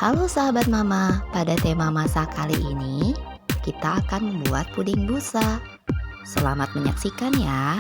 Halo sahabat mama, pada tema masak kali ini kita akan membuat puding busa. Selamat menyaksikan ya.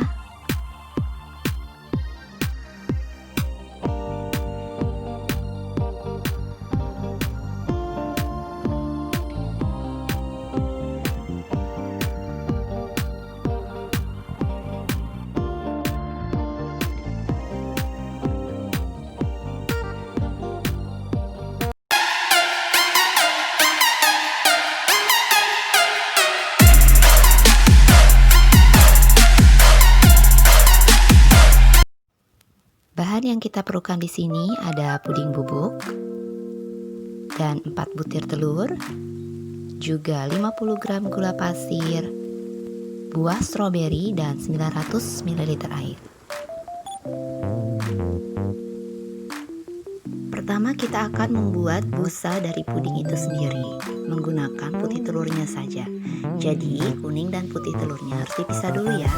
Bahan yang kita perlukan di sini ada puding bubuk dan 4 butir telur, juga 50 gram gula pasir, buah stroberi dan 900 ml air. Pertama kita akan membuat busa dari puding itu sendiri menggunakan putih telurnya saja. Jadi kuning dan putih telurnya harus dipisah dulu ya.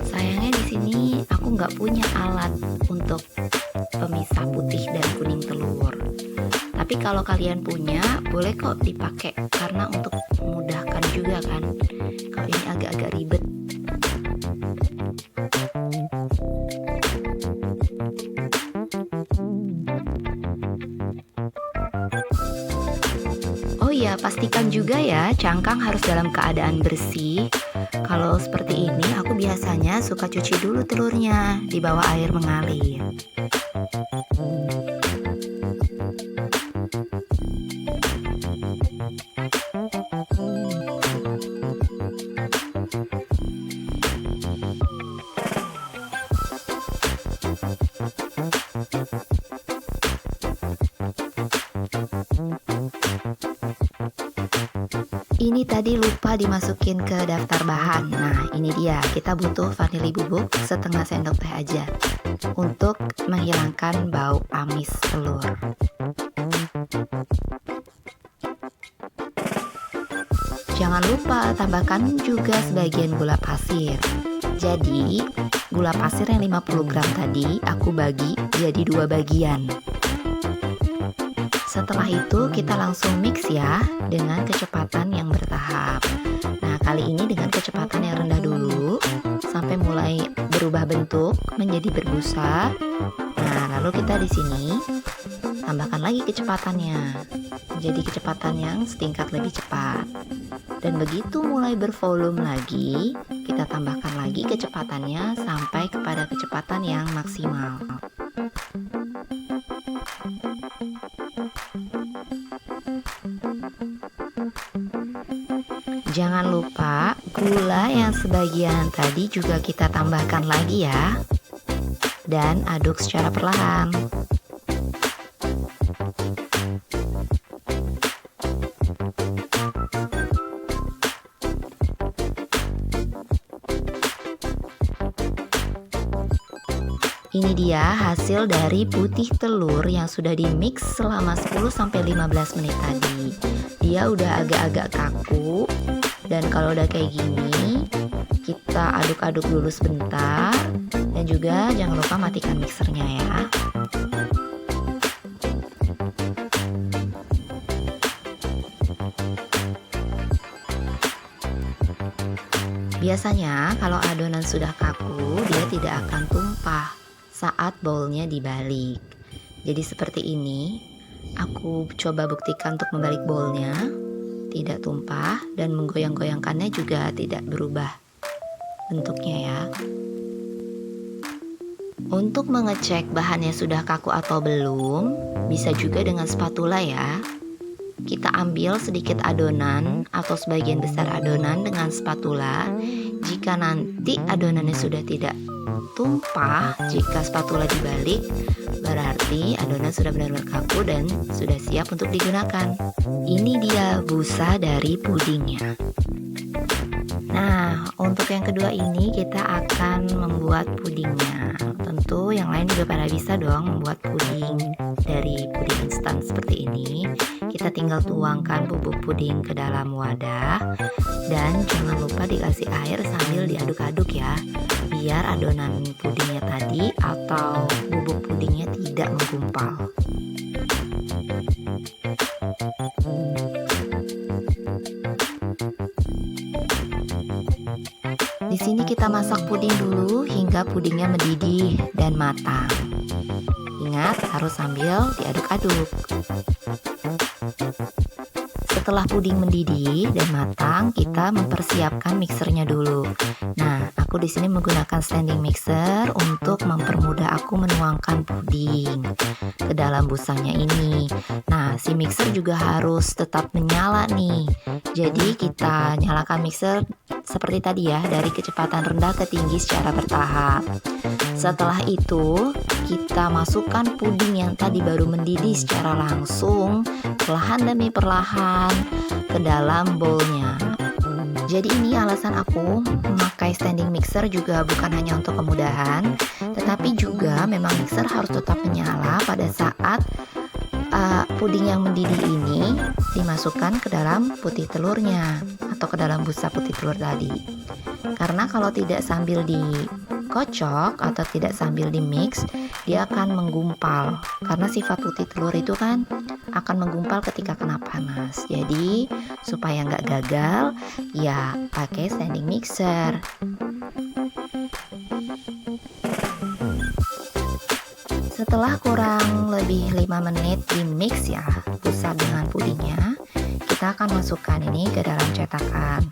Sayangnya di sini aku nggak punya alat untuk pemisah putih dan kuning telur. Tapi kalau kalian punya, boleh kok dipakai karena untuk memudahkan juga kan. Kalau ini agak-agak ribet. Oh iya, pastikan juga ya cangkang harus dalam keadaan bersih. Kalau seperti ini aku biasanya suka cuci dulu telurnya di bawah air mengalir. Ini tadi lupa dimasukin ke daftar bahan. Nah, ini dia. Kita butuh vanili bubuk setengah sendok teh aja untuk menghilangkan bau amis telur. Jangan lupa tambahkan juga sebagian gula pasir. Jadi, gula pasir yang 50 gram tadi aku bagi jadi 2 bagian. Setelah itu kita langsung mix ya dengan kecepatan yang bertahap. Nah, kali ini dengan kecepatan yang rendah dulu sampai mulai berubah bentuk menjadi berbusa. Nah, lalu kita di sini tambahkan lagi kecepatannya menjadi kecepatan yang setingkat lebih cepat. Dan begitu mulai bervolume lagi, kita tambahkan lagi kecepatannya sampai kepada kecepatan yang maksimal. Jangan lupa gula yang sebagian tadi juga kita tambahkan lagi ya. Dan aduk secara perlahan. Ini dia hasil dari putih telur yang sudah di-mix selama 10-15 menit tadi. Dia udah agak-agak kaku. Dan kalau udah kayak gini, kita aduk-aduk dulu sebentar. Dan juga jangan lupa matikan mixernya ya. Biasanya kalau adonan sudah kaku, dia tidak akan tumpah saat bowlnya dibalik. Jadi seperti ini, aku coba buktikan untuk membalik bowlnya. Tidak tumpah dan menggoyang-goyangkannya juga tidak berubah bentuknya ya. Untuk mengecek bahannya sudah kaku atau belum, bisa juga dengan spatula ya. Kita ambil sedikit adonan atau sebagian besar adonan dengan spatula. Jika nanti adonannya sudah tidak tumpah, jika spatula dibalik, berarti adonan sudah benar-benar kaku dan sudah siap untuk digunakan. Ini dia busa dari pudingnya. Nah, untuk yang kedua ini kita akan membuat pudingnya. Tentu yang lain juga pada bisa dong membuat puding dari puding instan seperti ini. Kita tinggal tuangkan bubuk puding ke dalam wadah. Dan jangan lupa dikasih air sambil diaduk-aduk ya, biar adonan pudingnya tadi atau bubuk pudingnya tidak menggumpal. Kita masak puding dulu hingga pudingnya mendidih dan matang. Ingat, harus sambil diaduk-aduk. Setelah puding mendidih dan matang, kita mempersiapkan mixernya dulu. Nah, aku di sini menggunakan standing mixer untuk mempermudah aku menuangkan puding ke dalam busanya ini. Nah, si mixer juga harus tetap menyala nih. Jadi kita nyalakan mixer seperti tadi ya, dari kecepatan rendah ke tinggi secara bertahap. Setelah itu, kita masukkan puding yang tadi baru mendidih secara langsung, perlahan demi perlahan ke dalam bowlnya. Jadi ini alasan aku memakai standing mixer juga bukan hanya untuk kemudahan, tetapi juga memang mixer harus tetap menyala pada saat puding yang mendidih ini dimasukkan ke dalam putih telurnya atau ke dalam busa putih telur tadi. Karena kalau tidak sambil dikocok atau tidak sambil di mix, dia akan menggumpal. Karena sifat putih telur itu kan akan menggumpal ketika kena panas. Jadi supaya nggak gagal, ya pakai standing mixer. Setelah kurang lebih 5 menit di mix ya busa dengan pudingnya, kita akan masukkan ini ke dalam cetakan.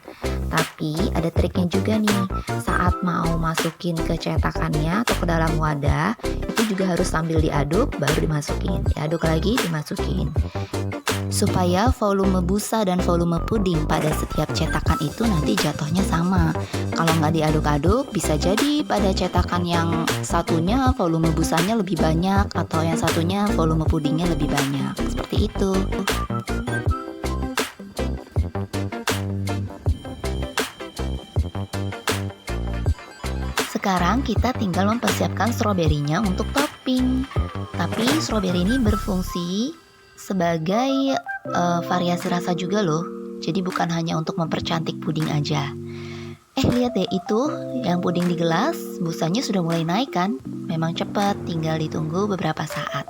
Tapi ada triknya juga nih, saat mau masukin ke cetakannya atau ke dalam wadah, itu juga harus sambil diaduk baru dimasukin. Diaduk lagi, dimasukin. Supaya volume busa dan volume puding pada setiap cetakan itu nanti jatuhnya sama. Kalau nggak diaduk-aduk, bisa jadi pada cetakan yang satunya volume busanya lebih banyak atau yang satunya volume pudingnya lebih banyak. Seperti itu. Sekarang kita tinggal mempersiapkan stroberinya untuk topping. Tapi stroberi ini berfungsi sebagai variasi rasa juga loh. Jadi bukan hanya untuk mempercantik puding aja. Lihat deh itu yang puding di gelas, busanya sudah mulai naik kan? Memang cepat, tinggal ditunggu beberapa saat.